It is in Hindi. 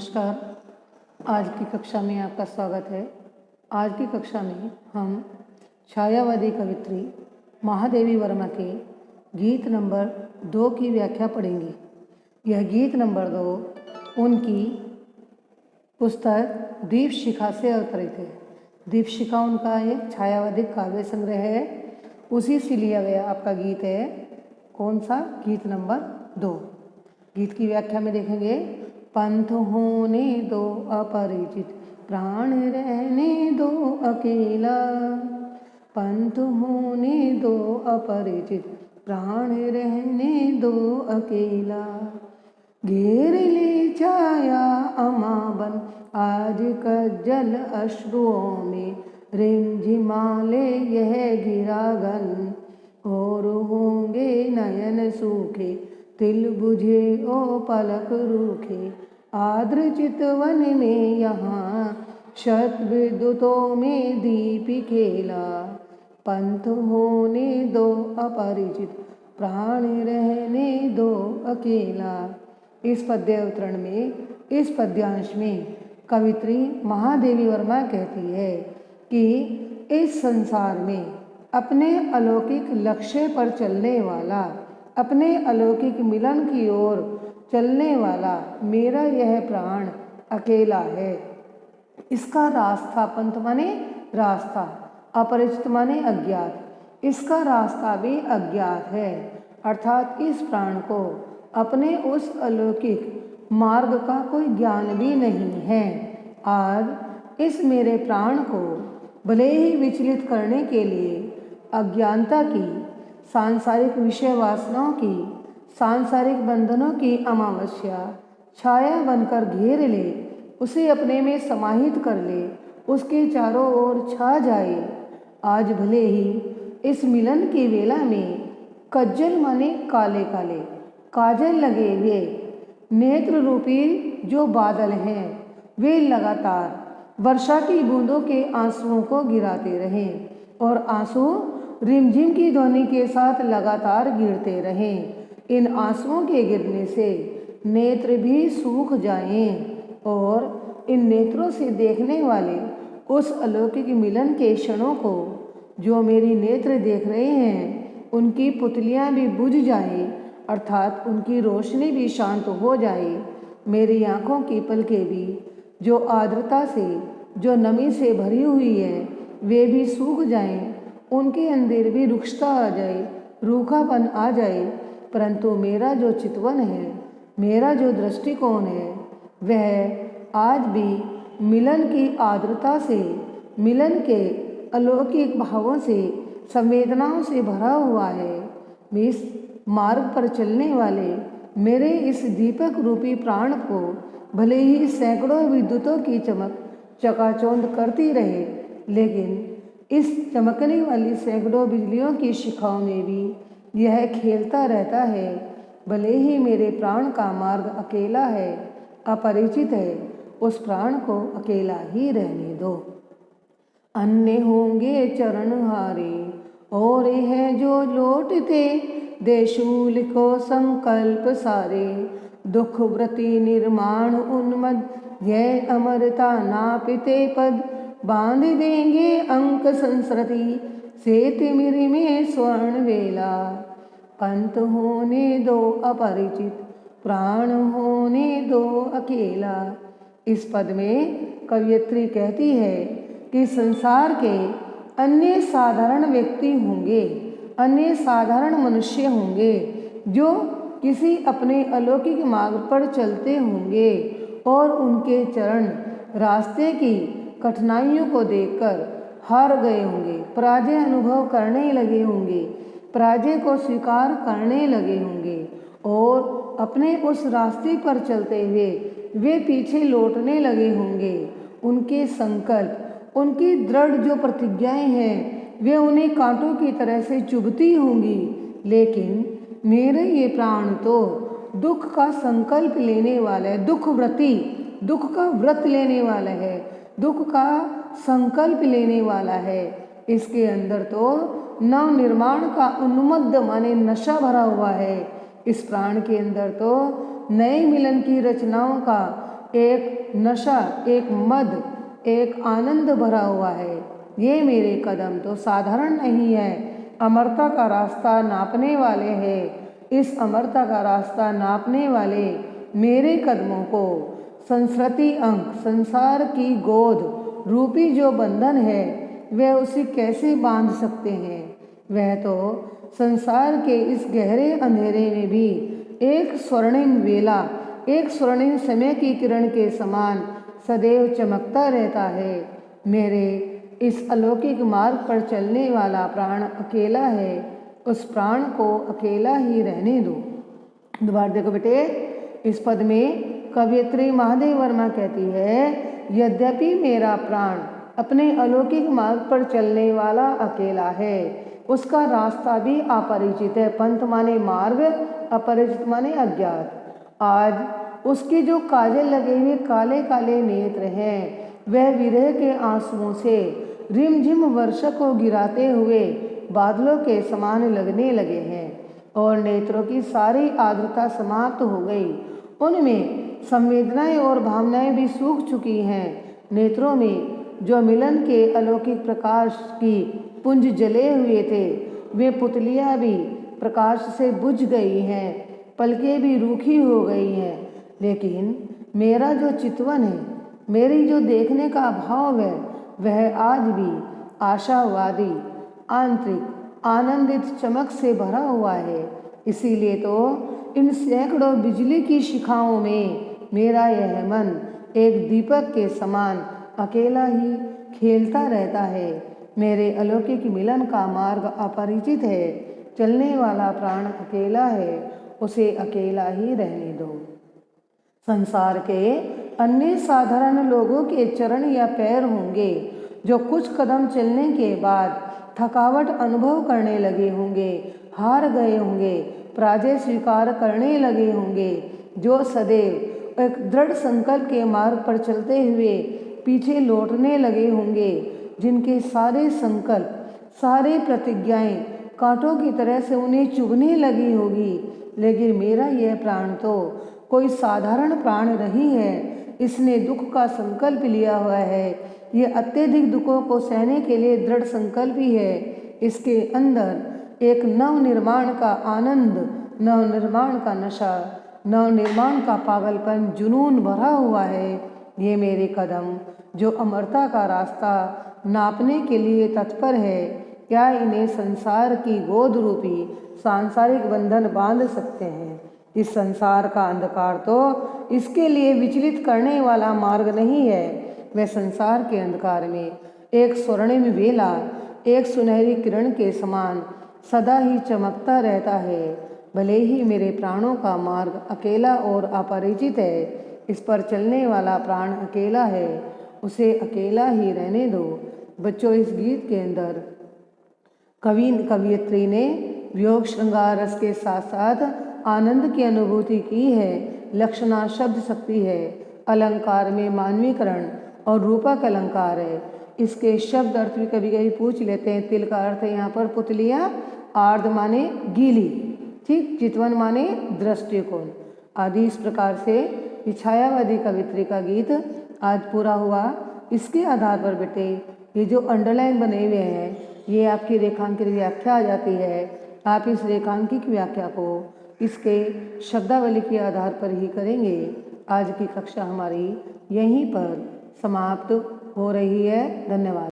नमस्कार। आज की कक्षा में आपका स्वागत है। आज की कक्षा में हम छायावादी कवित्री महादेवी वर्मा के गीत नंबर 2 की व्याख्या पढ़ेंगे। यह गीत नंबर 2 उनकी पुस्तक दीपशिखा से अवतरित है। दीपशिखा उनका एक छायावादी काव्य संग्रह है, उसी से लिया गया आपका गीत है। कौन सा? गीत नंबर 2। गीत की व्याख्या में देखेंगे। पंथ होने दो अपरिचित, प्राण रहने दो अकेला। पंथ होने दो अपरिचित, प्राण रहने दो अकेला। घेर ले छाया अमाबन आज कज्जल अश्रुओं में, रिमझिमाले यह गिरागन। और होंगे नयन सूखे, तिल बुझे ओ पलक रूखे। आर्द्र चितवन में यहाँ शत विद्युतों में दीप खेला। पंथ होने दो अपरिचित, प्राण रहने दो अकेला। इस पद्य अवतरण में, इस पद्यांश में कवित्री महादेवी वर्मा कहती है कि इस संसार में अपने अलौकिक लक्ष्य पर चलने वाला, अपने अलौकिक मिलन की ओर चलने वाला मेरा यह प्राण अकेला है। इसका रास्ता, पंथ माने रास्ता, अपरिचित माने अज्ञात, इसका रास्ता भी अज्ञात है। अर्थात इस प्राण को अपने उस अलौकिक मार्ग का कोई ज्ञान भी नहीं है। आज इस मेरे प्राण को भले ही विचलित करने के लिए अज्ञानता की, सांसारिक विषय वासनाओं की, सांसारिक बंधनों की अमावस्या छाया बनकर घेर ले, उसे अपने में समाहित कर ले, उसके चारों ओर छा जाए। आज भले ही इस मिलन की वेला में कज्जल माने काले काले काजल लगे हुए नेत्र रूपी जो बादल हैं, वे लगातार वर्षा की बूंदों के आंसुओं को गिराते रहें और आंसू रिमझिम की ध्वनि के साथ लगातार गिरते रहें। इन आंसुओं के गिरने से नेत्र भी सूख जाएं और इन नेत्रों से देखने वाले उस अलौकिक मिलन के क्षणों को जो मेरी नेत्र देख रहे हैं, उनकी पुतलियां भी बुझ जाएं, अर्थात उनकी रोशनी भी शांत हो जाए। मेरी आँखों की पलकें भी जो आर्द्रता से, जो नमी से भरी हुई है, वे भी सूख जाएं, उनके अंदर भी रुक्षता आ जाए, रूखापन आ जाए। परंतु मेरा जो चितवन है, मेरा जो दृष्टिकोण है, वह आज भी मिलन की आर्द्रता से, मिलन के अलौकिक भावों से, संवेदनाओं से भरा हुआ है। इस मार्ग पर चलने वाले मेरे इस दीपक रूपी प्राण को भले ही सैकड़ों विद्युतों की चमक चकाचौंध करती रहे, लेकिन इस चमकने वाली सैकड़ों बिजलियों की शिखाओं में भी यह खेलता रहता है। भले ही मेरे प्राण का मार्ग अकेला है, अपरिचित है, उस प्राण को अकेला ही रहने दो। अन्य होंगे चरणहारे और है जो लौटते, देशूल को संकल्प सारे। दुख व्रति निर्माण उन्मद, यह अमरता नापिते पद। बांध देंगे अंक संस्कृति से तिमिर में स्वर्ण वेला। पंथ होने दो अपरिचित, प्राण होने दो अकेला। इस पद में कवयित्री कहती है कि संसार के अन्य साधारण व्यक्ति होंगे, अन्य साधारण मनुष्य होंगे जो किसी अपने अलौकिक मार्ग पर चलते होंगे और उनके चरण रास्ते की कठिनाइयों को देखकर हार गए होंगे, पराजय अनुभव करने लगे होंगे, पराजय को स्वीकार करने लगे होंगे और अपने उस रास्ते पर चलते हुए वे पीछे लौटने लगे होंगे। उनके संकल्प, उनकी दृढ़ जो प्रतिज्ञाएं हैं, वे उन्हें कांटों की तरह से चुभती होंगी। लेकिन मेरे ये प्राण तो दुख का संकल्प लेने वाला है, दुख व्रति, दुख का व्रत लेने वाला है, दुख का संकल्प लेने वाला है। इसके अंदर तो नव निर्माण का उन्मत्त माने नशा भरा हुआ है। इस प्राण के अंदर तो नए मिलन की रचनाओं का एक नशा, एक मद, एक आनंद भरा हुआ है। ये मेरे कदम तो साधारण नहीं है, अमरता का रास्ता नापने वाले हैं। इस अमरता का रास्ता नापने वाले मेरे कदमों को संस्कृति अंक, संसार की गोद रूपी जो बंधन है, वह उसे कैसे बांध सकते हैं। वह तो संसार के इस गहरे अंधेरे में भी एक स्वर्णिम वेला, एक स्वर्णिम समय की किरण के समान सदैव चमकता रहता है। मेरे इस अलौकिक मार्ग पर चलने वाला प्राण अकेला है, उस प्राण को अकेला ही रहने दो। दोबारा देखो बेटे, इस पद में कवयित्री महादेव वर्मा कहती है, यद्यपि मेरा प्राण अपने अलौकिक मार्ग पर चलने वाला अकेला है, उसका रास्ता भी अपरिचित है। पंथ माने मार्ग, अपरिचित माने अज्ञात। आज उसके जो काजल लगे हुए काले काले नेत्र हैं, वह विरह के आंसुओं से रिमझिम वर्षा को गिराते हुए बादलों के समान लगने लगे हैं और नेत्रों की सारी आर्द्रता समाप्त हो गई। उनमें संवेदनाएं और भावनाएं भी सूख चुकी हैं। नेत्रों में जो मिलन के अलौकिक प्रकाश की पुंज जले हुए थे, वे पुतलियां भी प्रकाश से बुझ गई हैं, पलकें भी रूखी हो गई हैं। लेकिन मेरा जो चितवन है, मेरी जो देखने का भाव है, वह आज भी आशावादी, आंतरिक आनंदित चमक से भरा हुआ है। इसीलिए तो इन सैकड़ों बिजली की शिखाओं में मेरा यह मन एक दीपक के समान अकेला ही खेलता रहता है। मेरे अलौकिक मिलन का मार्ग अपरिचित है, चलने वाला प्राण अकेला है, उसे अकेला ही रहने दो। संसार के अन्य साधारण लोगों के चरण या पैर होंगे जो कुछ कदम चलने के बाद थकावट अनुभव करने लगे होंगे, हार गए होंगे, पराजय स्वीकार करने लगे होंगे, जो सदैव एक दृढ़ संकल्प के मार्ग पर चलते हुए पीछे लौटने लगे होंगे, जिनके सारे संकल्प, सारे प्रतिज्ञाएं कांटों की तरह से उन्हें चुभने लगी होगी। लेकिन मेरा यह प्राण तो कोई साधारण प्राण नहीं है, इसने दुख का संकल्प लिया हुआ है। ये अत्यधिक दुखों को सहने के लिए दृढ़ संकल्प ही है। इसके अंदर एक नवनिर्माण का आनंद, नवनिर्माण का नशा, नवनिर्माण का पागलपन, जुनून भरा हुआ है। ये मेरे कदम जो अमरता का रास्ता नापने के लिए तत्पर है, क्या इन्हें संसार की गोद रूपी सांसारिक बंधन बांध सकते हैं। इस संसार का अंधकार तो इसके लिए विचलित करने वाला मार्ग नहीं है। वह संसार के अंधकार में एक स्वर्णिम वेला, एक सुनहरी किरण के समान सदा ही चमकता रहता है। भले ही मेरे प्राणों का मार्ग अकेला और अपरिचित है, इस पर चलने वाला प्राण अकेला है, उसे अकेला ही रहने दो। बच्चों, इस गीत के अंदर कवयित्री ने वियोग श्रृंगार रस के साथ साथ आनंद की अनुभूति की है। लक्षणा शब्द शक्ति है, अलंकार में मानवीकरण और रूपक अलंकार है। इसके शब्द अर्थ भी कभी कभी पूछ लेते हैं। तिल का अर्थ है यहाँ पर पुतलियाँ, आर्द माने गीली, ठीक, चितवन माने दृष्टिकोण आदि। इस प्रकार से ये छायावादी कवित्री का गीत आज पूरा हुआ। इसके आधार पर बेटे ये जो अंडरलाइन बने हुए हैं, ये आपकी रेखांकित व्याख्या आ जाती है। आप इस रेखांकित व्याख्या को इसके शब्दावली के आधार पर ही करेंगे। आज की कक्षा हमारी यहीं पर समाप्त हो रही है। धन्यवाद।